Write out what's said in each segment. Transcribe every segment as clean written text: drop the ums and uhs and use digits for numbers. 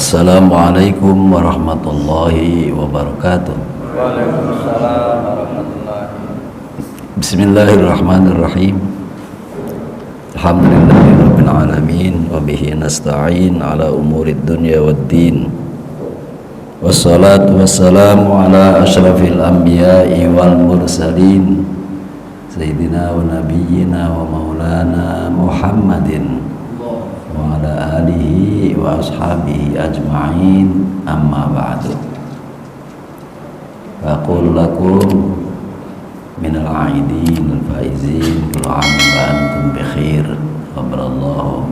Assalamualaikum warahmatullahi wabarakatuh. Waalaikumsalam warahmatullahi wabarakatuh. Bismillahirrahmanirrahim. Alhamdulillahirabbil alamin wa bihi nasta'in ala umurid dunya waddin. Wassalatu wassalamu ala asyrafil anbiya'i wal mursalin sayyidina wa nabiyyina wa maulana Muhammadin wa ala alihi wa ashabihi ajma'in, amma ba'du. Aqul lakum minal a'idin al-faizin kullu 'amin wa antum bi khair. Qabbalallahu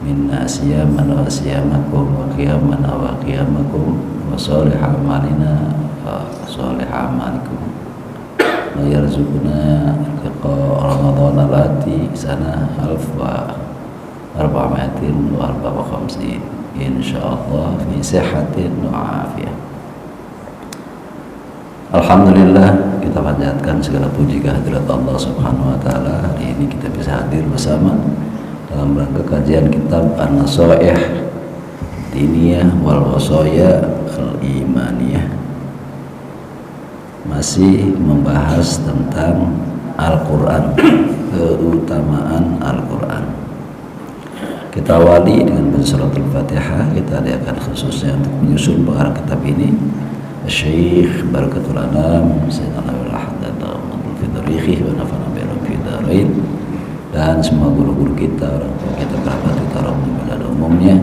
minna siyamana wa siyamakum wa qiyamana wa qiyamakum wa salih amalina wa salih amalikum wa yarzuqna liqa ramadhan allati sana alf wa arba'atin wa arba'a khamsin insyaallah fi sihatin wa afiyah. Alhamdulillah, kita panjatkan segala puji kehadirat Allah Subhanahu wa taala. Hari ini kita bisa hadir bersama dalam rangka kajian kitab An-Nasaih Diniyah wal Wasaya Al-Imaniyah. Masih membahas tentang Al-Qur'an, keutamaan Al-Qur'an. Kita awali dengan suratul Fatihah. Kita adakan khususnya untuk menyusun pengarang kitab ini Syekh Barakatul Anam Sayyidina Nabil Ahmad Al-Madul Fidarihi wa nafana bi'ilm fidarain, dan semua guru-guru kita, orang tua kita, kerabat kita, orang pada umumnya.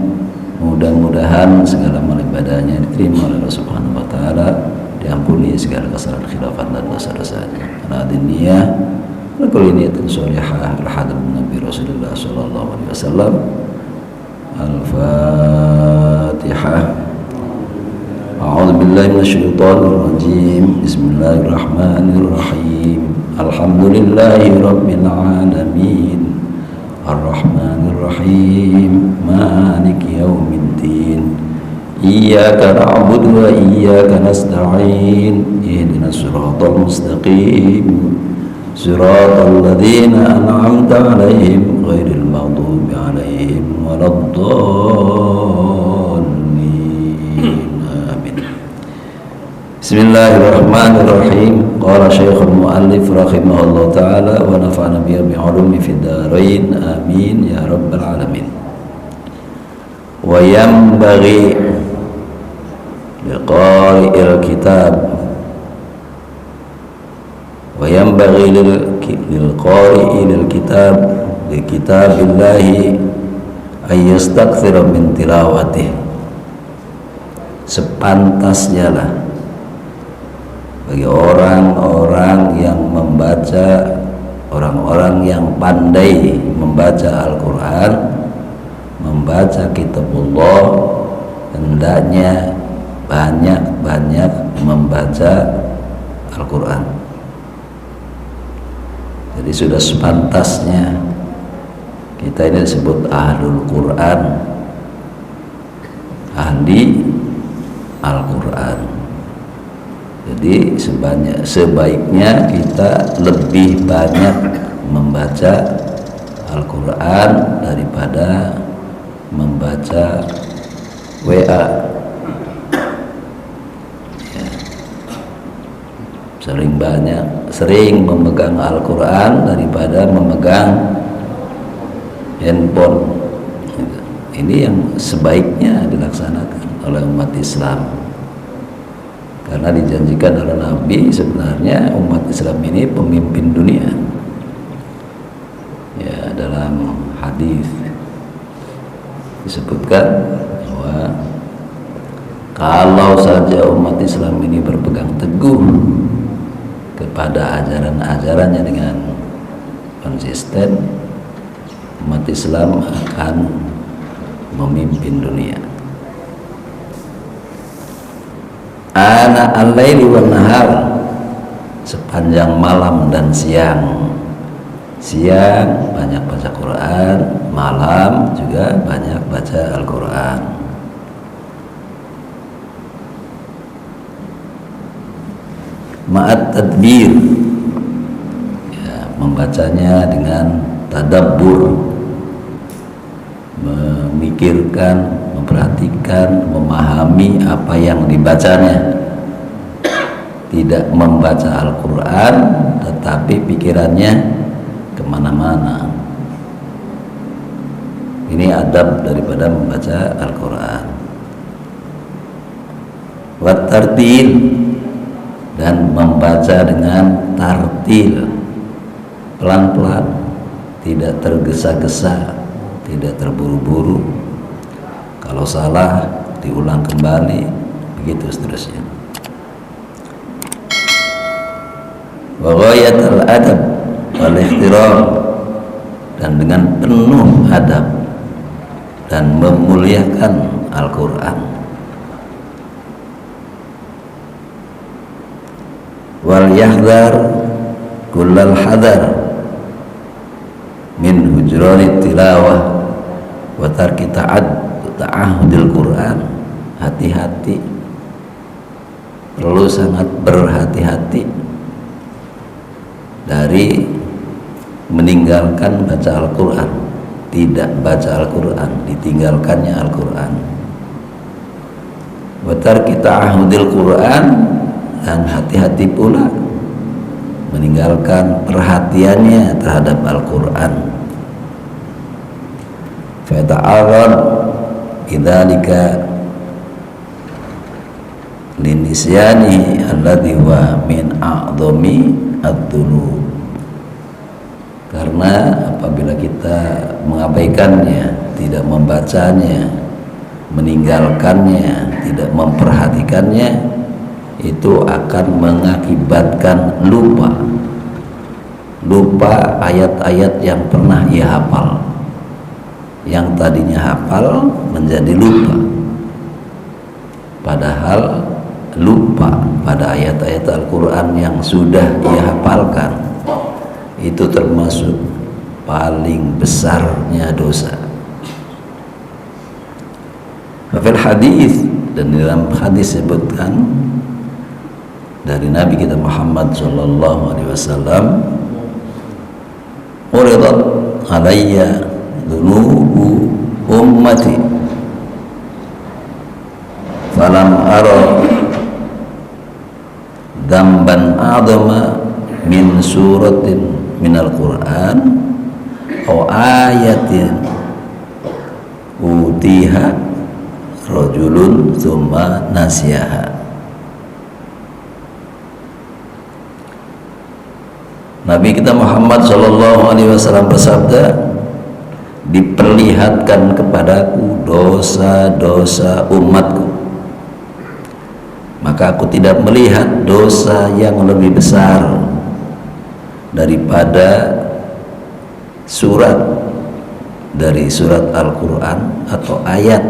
Mudah-mudahan segala amal ibadahnya diterima oleh Allah Subhanahu wa taala, diampuni segala kesalahan, khilafan dan dosa-dosanya. Karena diniyah kulli niyatin shalihah al-hadam Nabi Rasulullah sallallahu alaihi wasallam. Al-Fatihah. A'udzu billahi minasyaitonir rajim. Bismillahirrahmanirrahim. Alhamdulillahi rabbil alamin. Arrahmanir rahim. Maliki yaumiddin. Iyyaka na'budu wa iyyaka nasta'in. Ihdinas siratal mustaqim. Siratal ladzina an'amta 'alaihim ghairil maghdubi 'alaihim waladdallin. Amin. Bismillahirrahmanirrahim. Qala Syekhul Mu'allif rahimahullah ta'ala wa nafa'ana bihi bi'ulumi fid dharain. Amin ya rabbal alamin. Wa yanbaghi liqari'il kitab wa yanbaghi lil qari'i lil kitab li kitabillahi ay yastakthira min tilawatih. Sepantasnya lah bagi orang-orang yang membaca, orang-orang yang pandai membaca Al-Quran, membaca kitabullah, hendaknya banyak-banyak membaca Al-Quran. Jadi sudah sepantasnya kita ini disebut ahlul Quran, ahli Al-Quran. Jadi sebaiknya kita lebih banyak membaca Al-Quran daripada membaca WA. Sering memegang Al-Quran daripada memegang handphone. Ini yang sebaiknya dilaksanakan oleh umat Islam, karena dijanjikan oleh Nabi sebenarnya umat Islam ini pemimpin dunia. Ya, dalam hadis disebutkan bahwa kalau saja umat Islam ini berpegang teguh kepada ajaran-ajarannya dengan konsisten, umat Islam akan memimpin dunia. Ana al-laili wan nahar, sepanjang malam dan siang. Siang banyak baca Quran, malam juga banyak baca Al-Quran. Ma'at tadbir, ya, membacanya dengan tadabbur, memikirkan, memperhatikan, memahami apa yang dibacanya. Tidak membaca Al-Quran tetapi pikirannya kemana-mana. Ini adab daripada membaca Al-Quran. Wat tartil, dan membaca dengan tartil, pelan-pelan, tidak tergesa-gesa, tidak terburu-buru. Kalau salah diulang kembali, begitu seterusnya. Wa ghayatul adab wal ihtiram, dan dengan penuh adab dan memuliakan Al-Quran. Wal yahdhar kullal hadar min hujranit tilawah wa tarki ta'ahudil Quran. Hati-hati, perlu sangat berhati-hati dari meninggalkan baca Al-Quran, tidak baca Al-Quran, ditinggalkannya Al-Quran. Wa tarki ta'ahudil Quran, dan hati-hati pula meninggalkan perhatiannya terhadap Al-Quran. Fata'arad bidzalika linisyani alladhi wa min a'dhami ad-dhunub. Karena apabila kita mengabaikannya, tidak membacanya, meninggalkannya, tidak memperhatikannya, itu akan mengakibatkan lupa ayat-ayat yang pernah ia hafal. Yang tadinya hafal menjadi lupa, padahal lupa pada ayat-ayat Al-Quran yang sudah ia hafalkan itu termasuk paling besarnya dosa. Fil hadis, dan dalam hadis sebutkan dari Nabi kita Muhammad sallallahu alaihi wasallam, uridat alayya dhunubu ummati falam ara dzamban a'dama min suratin minal Qur'an aw ayatin utiha rajulun thumma nasiyaha. Nabi kita Muhammad sallallahu alaihi wasallam bersabda, diperlihatkan kepadaku dosa-dosa umatku, maka aku tidak melihat dosa yang lebih besar daripada surat dari surat Al-Quran atau ayat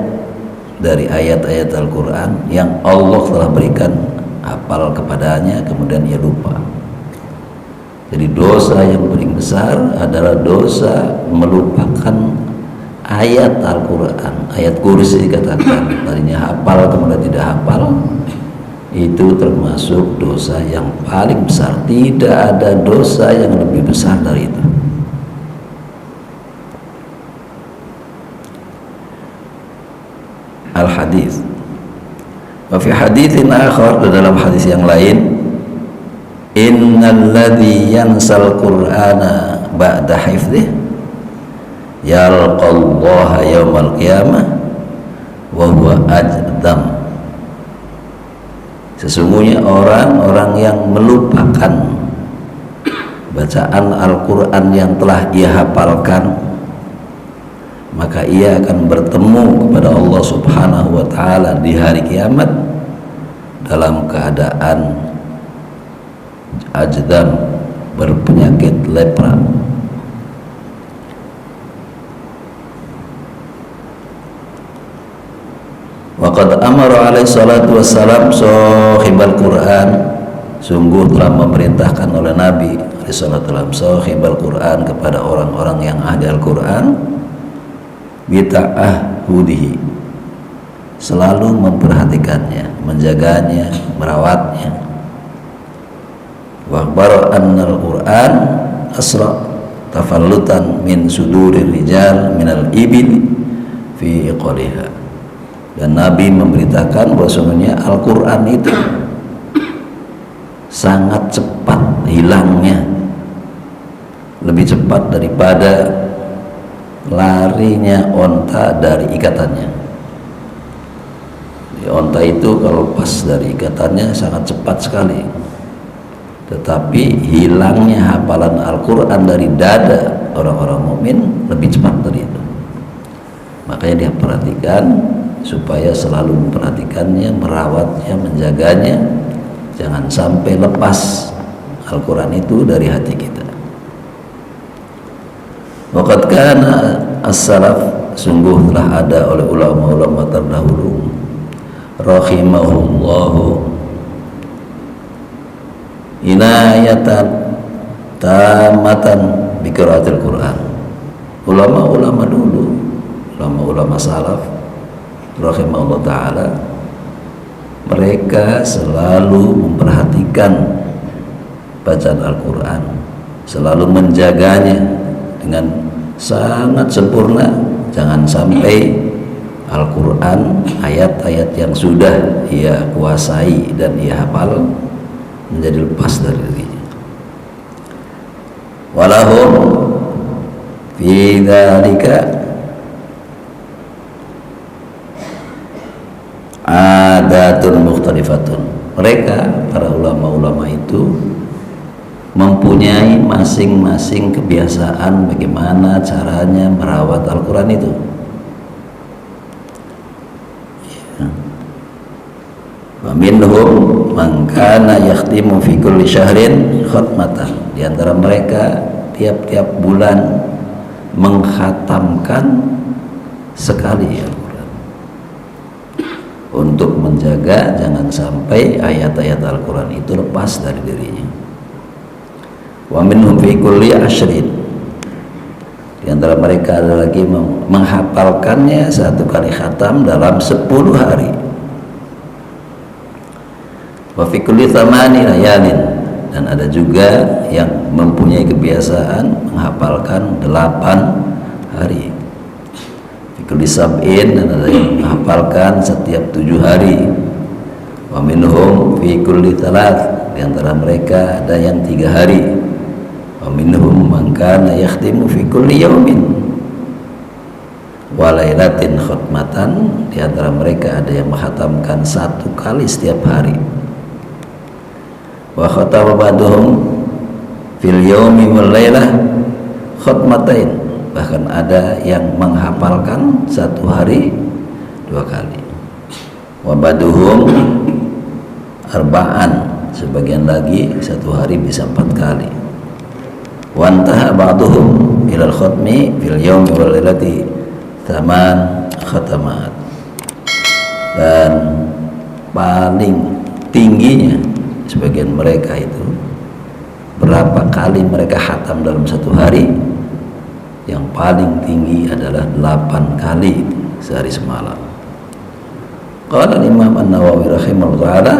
dari ayat-ayat Al-Quran yang Allah telah berikan hafal kepadanya kemudian ia lupa. Jadi dosa yang paling besar adalah dosa melupakan ayat Al-Quran, ayat kursi dikatakan, tadinya hafal kemudian tidak hafal. Itu termasuk dosa yang paling besar. Tidak ada dosa yang lebih besar dari itu. Al-hadis. Wa fi haditsin akhar, dalam hadis yang lain, innal ladzi yansal qur'ana ba'da hifdzih yalqallaha yaumal qiyamah wa huwa ajdam. Sesungguhnya orang-orang yang melupakan bacaan Al-Quran yang telah ia hafalkan, maka ia akan bertemu kepada Allah Subhanahu wa ta'ala di hari kiamat dalam keadaan ajdam, berpenyakit lepra. Waqad amara alaihi salatu wassalam sahibal Quran, sungguh telah memerintahkan oleh Nabi alaihi salatu wassalam sahibal Quran kepada orang-orang yang ahli Al-Quran, bita'ahudihi, selalu memperhatikannya, menjaganya, merawatnya. Wa akhbara anna al-Quran asra tafallutan min sudurir rijal minal ibil fi iqaliha. Dan Nabi memberitakan bahwasanya Al-Quran itu sangat cepat hilangnya, lebih cepat daripada larinya onta dari ikatannya. Onta itu kalau lepas dari ikatannya sangat cepat sekali, tetapi hilangnya hafalan Al-Quran dari dada orang-orang mukmin lebih cepat dari itu. Makanya dia perhatikan, supaya selalu memperhatikannya, merawatnya, menjaganya, jangan sampai lepas Al-Quran itu dari hati kita. Waqad kana as-salaf, sungguh telah ada oleh ulama-ulama terdahulu, rahimahullahu, inayatan tamatan bi qiraatil Quran. Ulama-ulama dulu, ulama-ulama salaf rahimahullah ta'ala, mereka selalu memperhatikan bacaan Al-Quran, selalu menjaganya dengan sangat sempurna. Jangan sampai Al-Quran, ayat-ayat yang sudah ia kuasai dan ia hafal menjadi lepas dari dirinya. Walahum fi dzalika adatun mukhtalifatun. Mereka, para ulama-ulama itu mempunyai masing-masing kebiasaan bagaimana caranya merawat Al-Quran itu. Wa minhum man kana yakhtimu fi kulli syahrin khatmatan. Di antara mereka tiap-tiap bulan mengkhatamkan sekali Al-Quran, untuk menjaga jangan sampai ayat-ayat Al-Quran itu lepas dari dirinya. Wa minhum fi kulli ashrin. Di antara mereka ada lagi menghafalkannya satu kali khatam dalam 10 hari. Wa fi kulli thamani layalin. Dan ada juga yang mempunyai kebiasaan menghafalkan 8 hari. Fi kulli sab'in, dan ada yang menghafalkan setiap 7 hari. Wa minhum fi kulli thalath. Di antara mereka ada yang 3 hari. Wa minhum man kana yakhtimu fi kulli yaumin wa lailatin khatmatan. Di antara mereka ada yang menghatamkan 1 kali setiap hari. Wa khatama ba'duhum fil yaumi wal lailah khatmatain. Bahkan ada yang menghafalkan 1 hari 2 kali. Wa ba'duhum arba'an. Sebagian lagi 1 hari bisa 4 kali. Wantaha ba'duhum ilal khatmi fil yaumi wal lailati 8 khatamat. Dan paling tingginya sebagian mereka itu berapa kali mereka khatam dalam 1 hari? Yang paling tinggi adalah 8 kali sehari semalam. Qala Imam An-Nawawi rahimahullah ta'ala,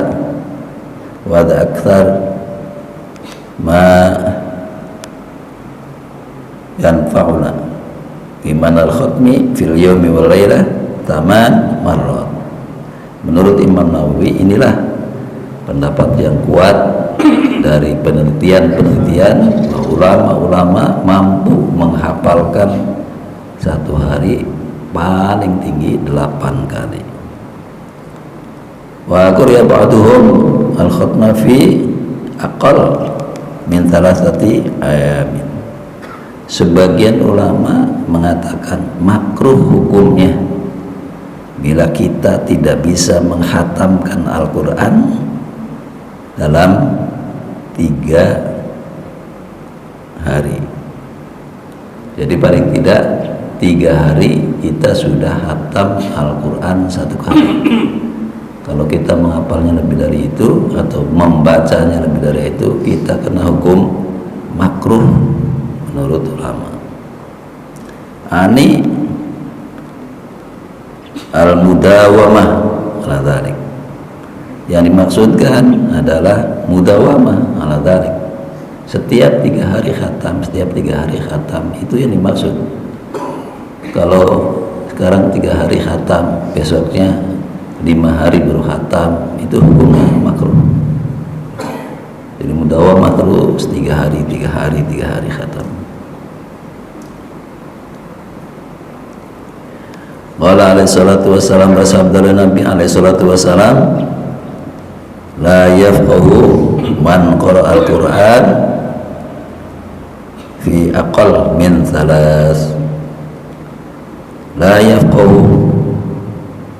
wa hadha akthar ma yanfa'una iman al-khatmi fil yawmi wal lailah 8 marrat. Menurut Imam Nawawi, inilah pendapat yang kuat dari penelitian-penelitian bahwa ulama-ulama mampu menghafalkan 1 hari paling tinggi 8 kali. Wa quriya ba'duhum al-khatma fi aqall min 3 ayamin. Sebagian ulama mengatakan makruh hukumnya bila kita tidak bisa menghatamkan Al-Quran dalam 3 hari. Jadi paling tidak 3 hari kita sudah hatam Al-Quran 1 kali. Kalau kita menghafalnya lebih dari itu atau membacanya lebih dari itu, kita kena hukum makruh menurut ulama. Ani al-mudawamah ala dzalik. Yang dimaksudkan adalah mudawamah ala dzalik. Setiap 3 hari khatam, setiap 3 hari khatam, itu yang dimaksud. Kalau sekarang 3 hari khatam, besoknya 5 hari baru khatam, itu hukumnya makruh. Jadi mudawamah terus 3 hari khatam. Qala alaihi salatu wassalam, bersabda Nabi alaihi salatu wassalam, la yafqahu man qara'a al-Qur'an fi aqal min thalas. La yafqahu,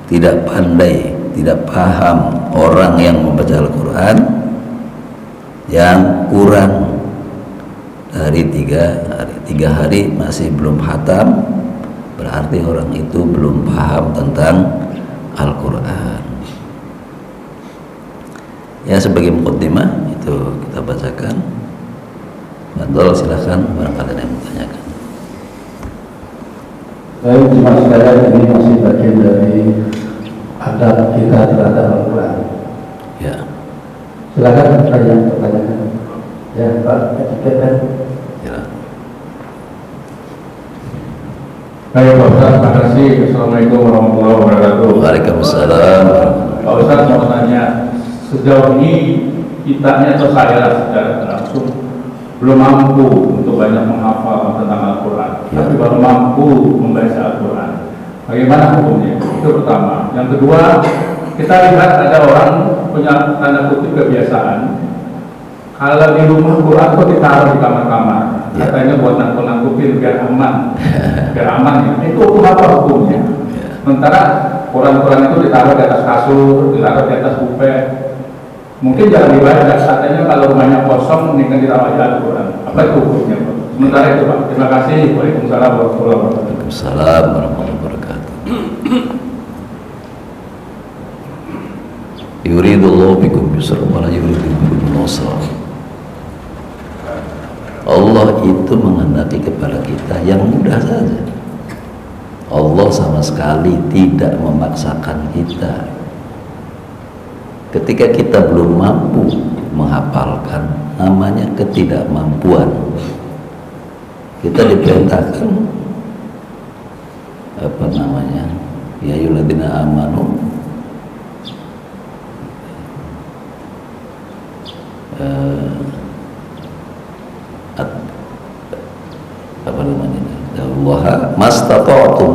tidak pandai, tidak paham orang yang membaca Al-Quran yang kurang dari 3 hari. 3 hari masih belum khatam, berarti orang itu belum paham tentang Al-Quran. Ya, sebagai muqaddimah itu kita bacakan. Fadhol, silakan barangkali ada yang bertanyakan. Baik, cuma sekalian, ini masih bagian dari adab kita terhadap Al-Quran. Ya. Silakan pertanyaan. Ya, Pak, etiket. Ya. Baik, Pak Ustaz, terima kasih. Assalamualaikum warahmatullahi wabarakatuh. Waalaikumsalam. Pak Ustaz, mau tanya, sejauh ini kitanya atau saya secara langsung belum mampu untuk banyak menghafal tentang Al-Quran, tapi baru mampu membaca Al-Quran. Bagaimana hukumnya? Itu pertama. Yang kedua, kita lihat ada orang punya tanda kutip kebiasaan, kalau di rumah Quran itu ditaruh di kamar-kamar, katanya buat nangkut-nangkutin biar aman, ya. Itu hukum apa hukumnya? Sementara Quran-Quran itu ditaruh di atas kasur, ditaruh di atas buffet. Mungkin jangan dibaca, katanya kalau rumahnya kosong, mendingan dirawat Al-Quran. Apa itu hukumnya, Pak? Sementara itu, Pak. Terima kasih. Waalaikumsalam warahmatullahi wabarakatuh. Waalaikumsalam warahmatullahi wabarakatuh. Yuridullahu bikum yusra wa la yuridu bikum usra. Allah itu menghendaki kepada kita yang mudah saja. Allah sama sekali tidak memaksakan kita. Ketika kita belum mampu menghafalkan, namanya ketidakmampuan. Kita diperintahkan ya ayyuhalladzina amanu Allah mastata'tum,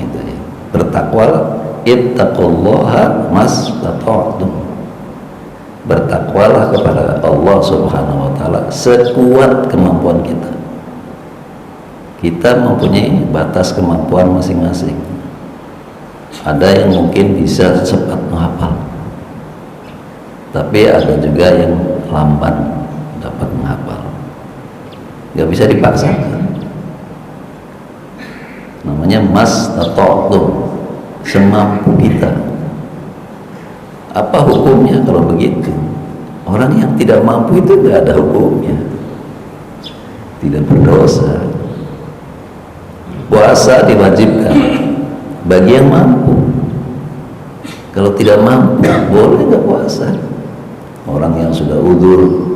gitu ya. Bertakwalah, ittaqullaha mastata'tum. Bertakwalah kepada Allah Subhanahu wa taala sekuat kemampuan kita. Kita mempunyai batas kemampuan masing-masing. Ada yang mungkin bisa cepat menghafal, tapi ada juga yang lamban dapat menghafal. Gak bisa dipaksakan. Namanya mastata'tum, semampu kita. Apa hukumnya kalau begitu? Orang yang tidak mampu itu tidak ada hukumnya, tidak berdosa. Puasa diwajibkan bagi yang mampu. Kalau tidak mampu, boleh nggak puasa. Orang yang sudah udzur,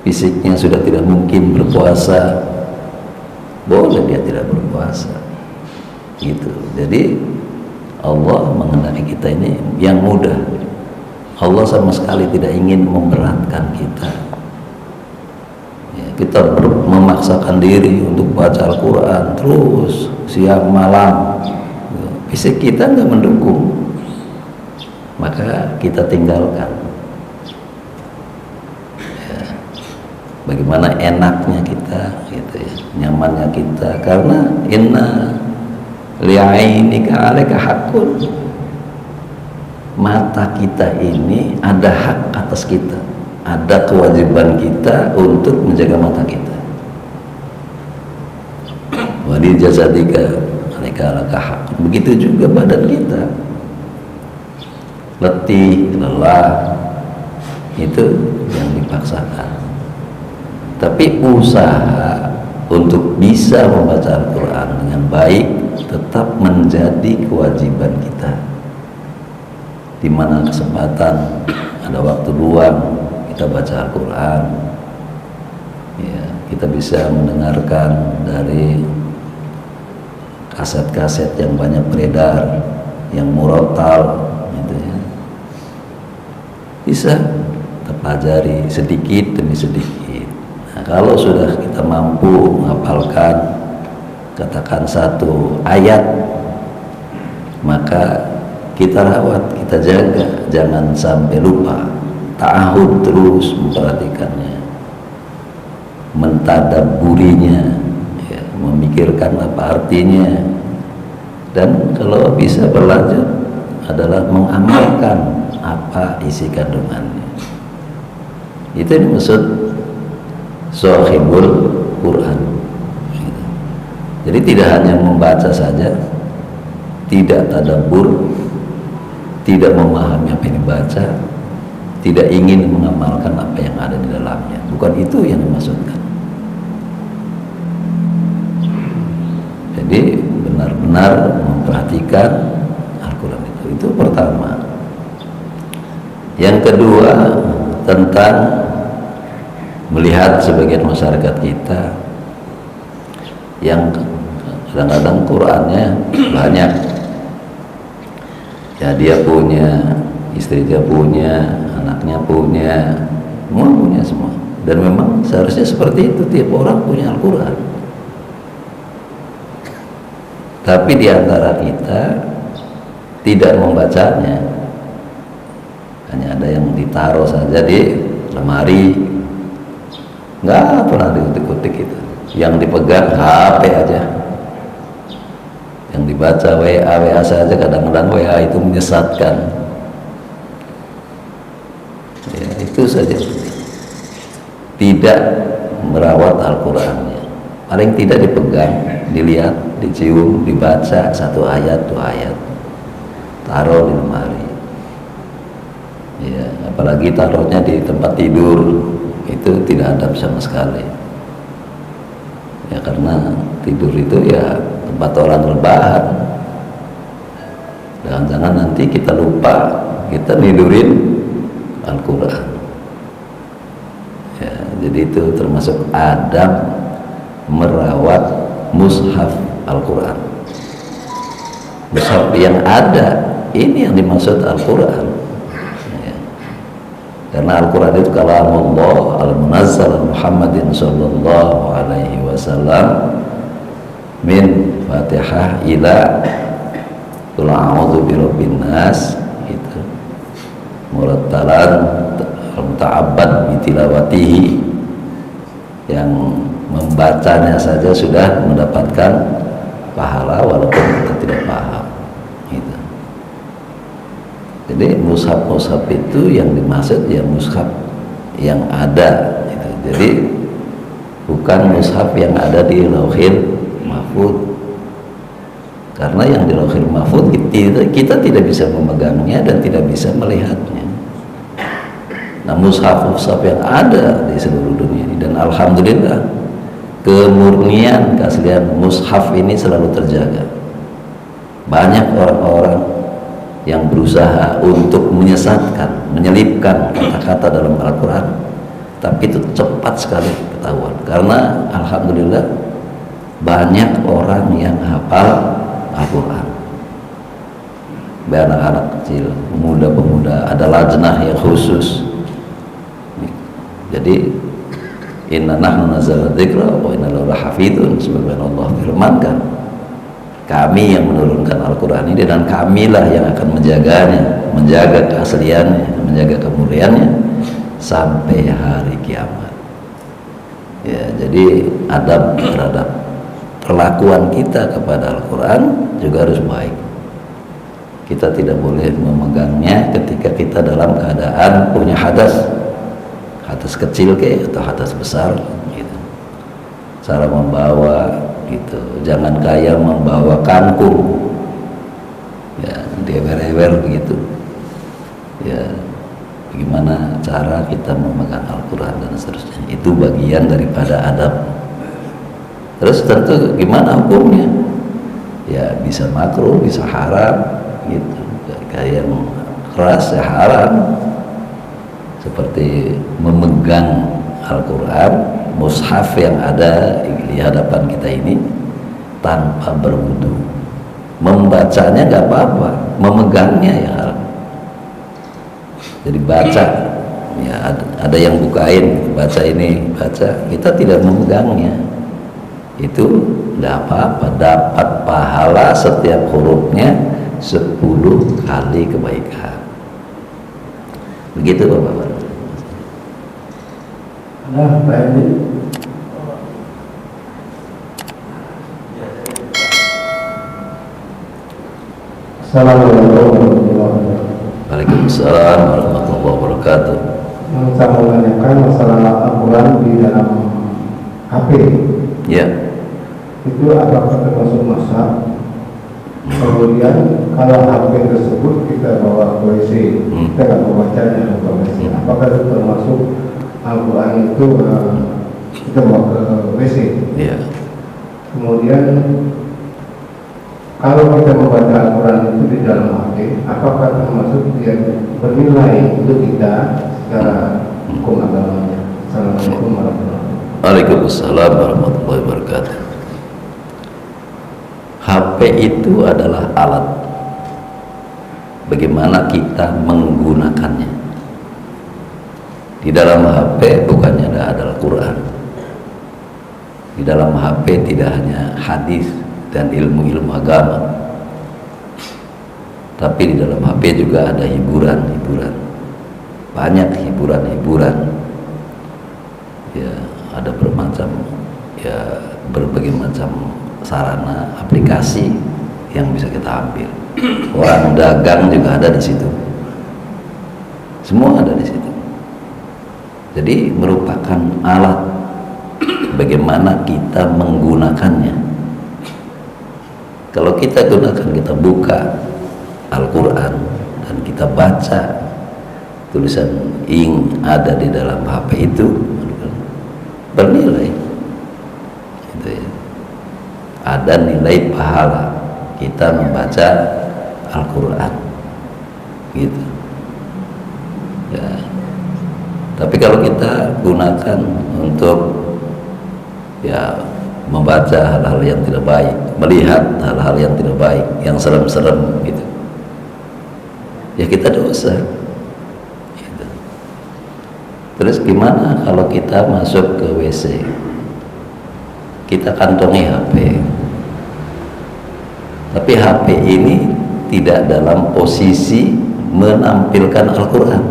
fisiknya sudah tidak mungkin berpuasa, boleh dia tidak berpuasa. Gitu. Jadi Allah menghendaki kita ini yang mudah. Allah sama sekali tidak ingin memberatkan kita. Ya, kita memaksakan diri untuk baca Al-Quran terus siang malam. Fisik kita nggak mendukung, maka kita tinggalkan. Ya, bagaimana enaknya kita, gitu ya, nyamannya kita, karena inna li'ainika 'alaika haqqun. Mata kita ini ada hak atas kita, ada kewajiban kita untuk menjaga mata kita. Wa li jasadika 'alaika haqqun. Begitu juga badan kita, letih, lelah, itu yang dipaksakan. Tapi usaha untuk bisa membaca Al-Quran dengan baik tetap menjadi kewajiban kita. Di mana kesempatan, ada waktu luang, kita baca Al-Quran, ya, kita bisa mendengarkan dari kaset-kaset yang banyak beredar, yang murotal gitu ya, bisa kita pelajari sedikit demi sedikit. Nah, kalau sudah kita mampu menghafalkan katakan satu ayat, maka kita rawat, kita jaga, jangan sampai lupa, ta'ahud terus memperhatikannya, mentadabburinya, ya, memikirkan apa artinya, dan kalau bisa berlanjut adalah mengamalkan apa isi kandungannya. Itu yang dimaksud sahibul Quran. Jadi tidak hanya membaca saja, tidak tadabbur, tidak memahami apa yang dibaca, tidak ingin mengamalkan apa yang ada di dalamnya. Bukan itu yang dimaksudkan. Jadi benar-benar memperhatikan Al-Quran itu pertama. Yang kedua, tentang melihat sebagian masyarakat kita yang kadang-kadang Qurannya banyak, ya dia punya, istrinya punya, anaknya punya, semua punya semua. Dan memang seharusnya seperti itu, tiap orang punya Al-Quran. Tapi di antara kita tidak membacanya, hanya ada yang ditaruh saja di lemari, nggak pernah dikutik-kutik itu. Yang dipegang HP aja, yang dibaca WA saja, kadang-kadang WA itu menyesatkan. Ya, itu saja, tidak merawat Al-Qurannya. Paling tidak dipegang, dilihat, dicium, dibaca satu ayat, dua ayat, taruh di lemari. Ya, apalagi taruhnya di tempat tidur, itu tidak adab sama sekali. Ya, karena tidur itu ya tempat orang rebahan. Jangan-jangan nanti kita lupa, kita nidurin Al-Quran. Ya, jadi itu termasuk adab merawat mushaf Al-Quran. Mushaf yang ada, ini yang dimaksud Al-Quran. Ya. Karena Al-Quran itu kalamullah al-munazzal Muhammadin sallallahu alaihi wasallam min Fatihah ila qul a'udzu birabbin nas, gitu. Murattalan muta'abbad bitilawatihi, yang membacanya saja sudah mendapatkan pahala walaupun kita tidak paham, gitu. Jadi mushaf-mushaf itu yang dimaksud ya mushaf yang ada, gitu. Jadi bukan mushaf yang ada di Lauhil Mahfuz, karena yang di Lauhil Mahfuz kita tidak bisa memegangnya dan tidak bisa melihatnya. Nah, mushaf-mushaf yang ada di seluruh dunia ini, dan alhamdulillah kemurnian keaslian mushaf ini selalu terjaga. Banyak orang-orang yang berusaha untuk menyesatkan, menyelipkan kata-kata dalam Al-Quran, tapi itu cepat sekali ketahuan, karena alhamdulillah banyak orang yang hafal Al-Quran. Anak-anak kecil, pemuda-pemuda, ada lajnah yang khusus. Jadi inna nahnu nazzalna dzikra wa inna lahu lahafidun, sebagaimana Allah firmankan, kami yang menurunkan Al-Quran ini dan kamilah yang akan menjaganya, menjaga keasliannya, menjaga kemuliaannya sampai hari kiamat. Ya, jadi adab terhadap perlakuan kita kepada Al-Quran juga harus baik. Kita tidak boleh memegangnya ketika kita dalam keadaan punya hadas kecil atau hadas besar, gitu. Cara membawa, gitu, jangan kayak membawa kangkung, ya, diewer-ewer begitu. Ya, bagaimana cara kita memegang Al-Quran dan seterusnya, itu bagian daripada adab. Terus tentu gimana hukumnya? Ya bisa makruh, bisa haram, gitu. Kayak yang keras ya haram, seperti memegang Al-Quran, mushaf yang ada di hadapan kita ini, tanpa berwudu. Membacanya nggak apa-apa, memegangnya ya haram. Jadi baca, ya ada yang bukain, baca ini, baca, kita tidak memegangnya, itu tidak apa-apa, dapat pahala setiap hurufnya 10 kali kebaikan. Begitu Bapak. Nah, Pak Edi. Assalamualaikum warahmatullahi wabarakatuh. Waalaikumsalam warahmatullahi wabarakatuh. Yang saya mau tanyakan masalah Al-Quran di dalam HP. Ya, Itu apakah termasuk masak? Kemudian kalau HP tersebut kita bawa ke WC, kita nggak mau bacanya ke WC. Apakah itu termasuk Al-Quran itu kita bawa ke WC? ya. Kemudian kalau kita membaca Al-Quran itu di dalam HP, apakah termasuk yang bernilai untuk kita secara hukum agamanya? Assalamualaikum warahmatullahi wabarakatuh. Waalaikumsalam warahmatullahi wabarakatuh. HP itu adalah alat. Bagaimana kita menggunakannya. Di dalam HP bukannya ada Al-Quran. Di dalam HP tidak hanya hadis dan ilmu-ilmu agama, tapi di dalam HP juga ada hiburan-hiburan, banyak hiburan-hiburan. Ya, ada berbagai macam sarana aplikasi yang bisa kita ambil. Orang dagang juga ada di situ, semua ada di situ. Jadi merupakan alat bagaimana kita menggunakannya. Kalau kita gunakan, kita buka Al-Quran dan kita baca tulisan ing ada di dalam HP itu, bernilai gitu ya. Ada nilai pahala kita membaca Al-Quran gitu ya. Tapi kalau kita gunakan untuk ya membaca hal-hal yang tidak baik, melihat hal-hal yang tidak baik, yang serem-serem gitu, ya kita dosa gitu. Terus gimana kalau kita masuk ke WC, kita kantongi HP, tapi HP ini tidak dalam posisi menampilkan Al-Quran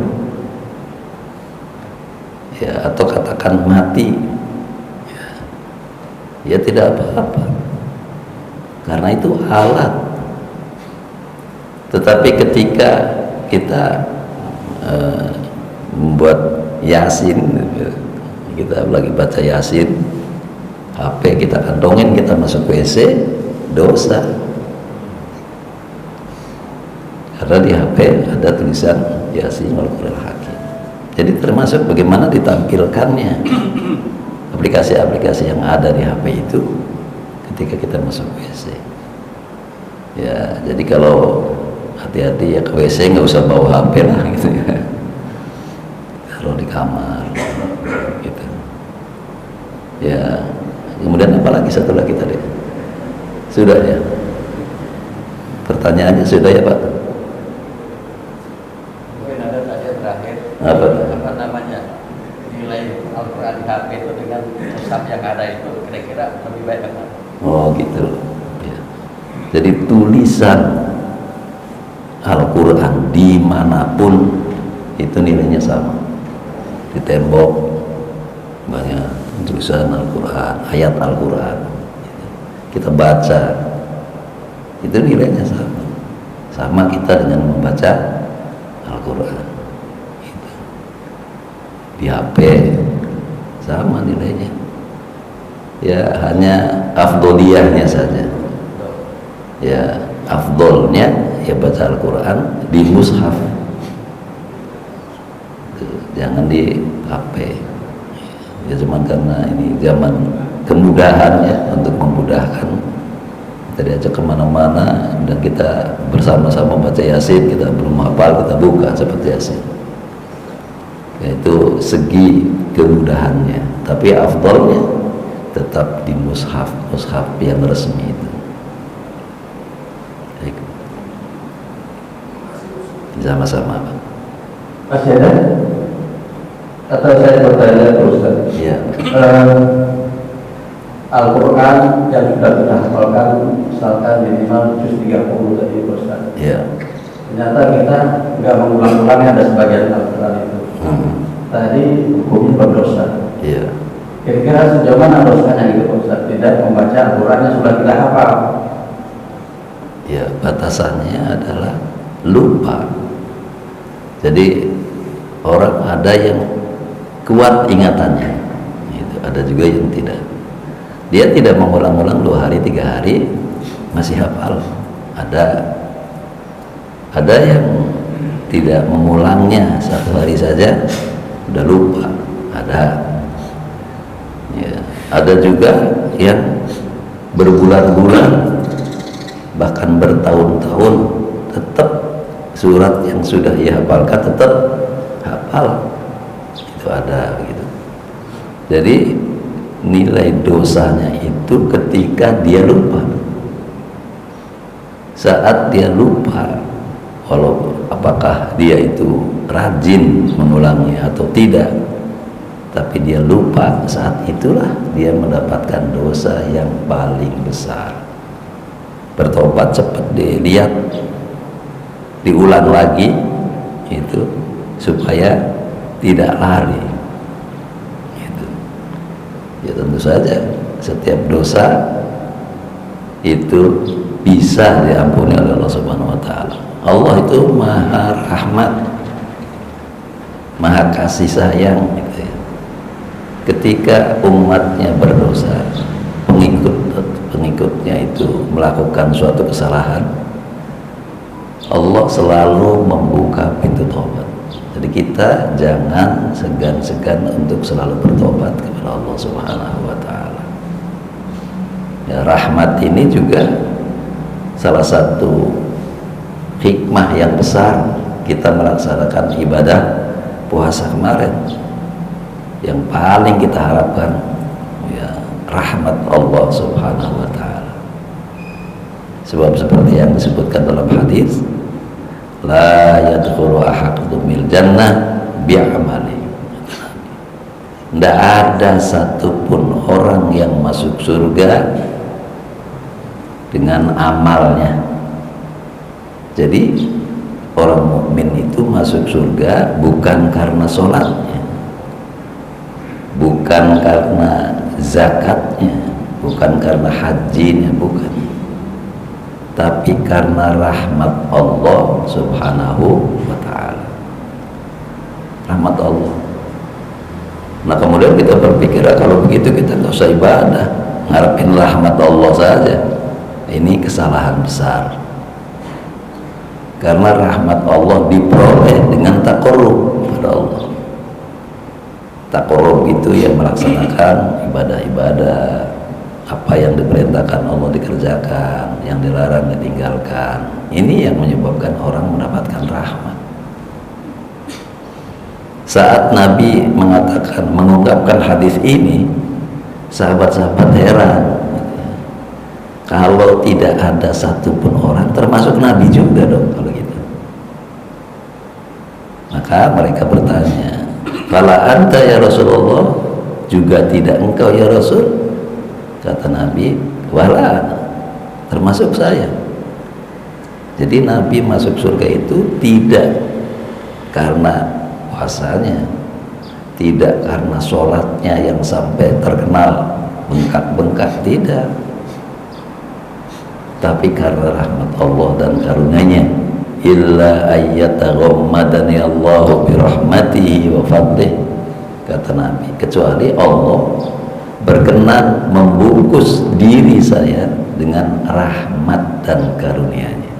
ya, atau katakan mati, ya tidak apa-apa, karena itu alat. Tetapi ketika kita membuat Yasin, kita lagi baca Yasin, HP kita kantongin, kita masuk WC, dosa, karena di HP ada tulisan Yasin Al-Qur'an Hakim. Jadi termasuk bagaimana ditampilkannya aplikasi-aplikasi yang ada di HP itu ketika kita masuk WC. Ya, jadi kalau hati-hati ya ke WC, nggak usah bawa HP lah gitu ya. Taruh di kamar gitu. Ya, kemudian apa lagi, satu lagi tadi? Sudah ya? Pertanyaannya sudah ya Pak? Mungkin ada saja terakhir. Apa namanya? Nilai Al-Quran di HP itu dengan mushaf yang ada itu kira-kira lebih baik apa? Oh gitu ya. Jadi tulisan Al-Quran dimanapun itu nilainya sama. Di tembok banyak tulisan Al-Quran, ayat Al-Quran, kita baca, itu nilainya sama. Sama kita dengan membaca Al-Quran gitu. Di HP sama nilainya, ya hanya afdoliyahnya saja. Ya afdolnya ya baca Al-Quran di mushaf, jangan di HP. Ya cuman karena ini zaman kemudahan ya, untuk memudahkan kita diajak kemana-mana dan kita bersama-sama baca Yasin, kita belum hafal kita buka seperti Yasin. Yaitu segi kemudahannya, tapi afdolnya tetap di mushaf yang resmi itu. Sama-sama, Pak. Masih ada? Atau saya bertanya ke Ustaz? Iya. Al-Quran yang sudah kita hafalkan misalkan minimal juz 30 tadi Ustaz. Iya. Ternyata kita nggak mengulang-ulang, ada sebagian Al-Quran itu. Tadi hukumnya berdosa. Iya. Kira-kira sejauh mana dosanya gitu Ustaz? Tidak membaca Al-Quran yang sudah kita hafal. Ya, batasannya adalah lupa. Jadi orang ada yang kuat ingatannya, gitu. Ada juga yang tidak. Dia tidak mengulang-ulang 2 hari 3 hari masih hafal. Ada yang tidak mengulangnya 1 hari saja udah lupa. Ada. Ya, ada juga yang berbulan-bulan bahkan bertahun-tahun tetap surat yang sudah ia hafalkan tetap hafal. Itu ada gitu. Jadi nilai dosanya itu ketika dia lupa. Saat dia lupa, walau apakah dia itu rajin mengulangi atau tidak, tapi dia lupa, saat itulah dia mendapatkan dosa yang paling besar. Bertobat cepat dilihat, diulang lagi itu supaya tidak lari gitu. Ya tentu saja setiap dosa itu bisa diampuni oleh Allah Subhanahu wa taala. Allah itu Maha Rahmat, Maha Kasih Sayang gitu ya. Ketika umatnya berdosa, pengikutnya itu melakukan suatu kesalahan, Allah selalu membuka pintu tobat. Jadi kita jangan segan-segan untuk selalu bertobat kepada Allah Subhanahu wa taala. Ya, rahmat ini juga salah satu hikmah yang besar kita melaksanakan ibadah puasa kemarin. Yang paling kita harapkan ya rahmat Allah Subhanahu wa taala. Sebab seperti yang disebutkan dalam hadis, la yadkhulu ahadukumul jannah bi'amali. Tidak ada satupun orang yang masuk surga dengan amalnya. Jadi orang mukmin itu masuk surga bukan karena sholatnya, bukan karena zakatnya, bukan karena hajinya, bukan, tapi karena rahmat Allah Subhanahu wa ta'ala. Rahmat Allah. Nah kemudian kita berpikir, kalau begitu kita nggak usah ibadah, ngarepin rahmat Allah saja. Ini kesalahan besar, karena rahmat Allah diperoleh dengan taqarrub kepada Allah. Taqarrub itu yang melaksanakan ibadah-ibadah, apa yang diperintahkan Allah dikerjakan, yang dilarang ditinggalkan. Ini yang menyebabkan orang mendapatkan rahmat. Saat Nabi mengungkapkan hadis ini, sahabat-sahabat heran. Kalau tidak ada satupun orang, termasuk Nabi juga dong kalau gitu. Maka mereka bertanya, "Fala anta ya Rasulullah?" Juga tidak engkau ya Rasul? Kata Nabi, "Wala," termasuk saya. Jadi Nabi masuk surga itu tidak karena puasanya, tidak karena sholatnya yang sampai terkenal bengkak-bengkak, tidak, tapi karena rahmat Allah dan karunia-Nya. Illa ayyataghammadani Allahu birahmatihi wa fadlih, kata Nabi, kecuali Allah berkenan membungkus diri saya dengan rahmat dan karunia-Nya.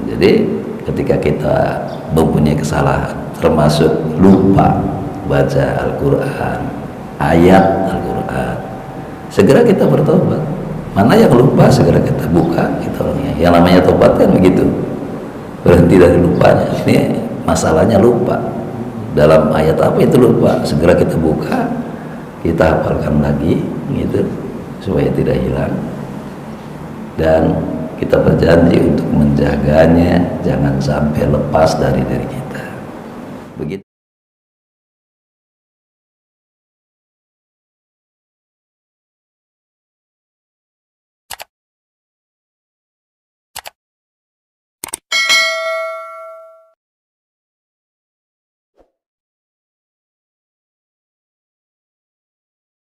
Jadi ketika kita mempunyai kesalahan, termasuk lupa baca Al-Quran, ayat Al-Quran, segera kita bertobat. Mana yang lupa segera kita buka, kita orangnya. Yang namanya tobat kan begitu, berhenti dari lupanya. Ini masalahnya lupa. Dalam ayat apa itu lupa, segera kita buka, kita hafalkan lagi gitu supaya tidak hilang. Dan kita berjanji untuk menjaganya, jangan sampai lepas dari diri kita.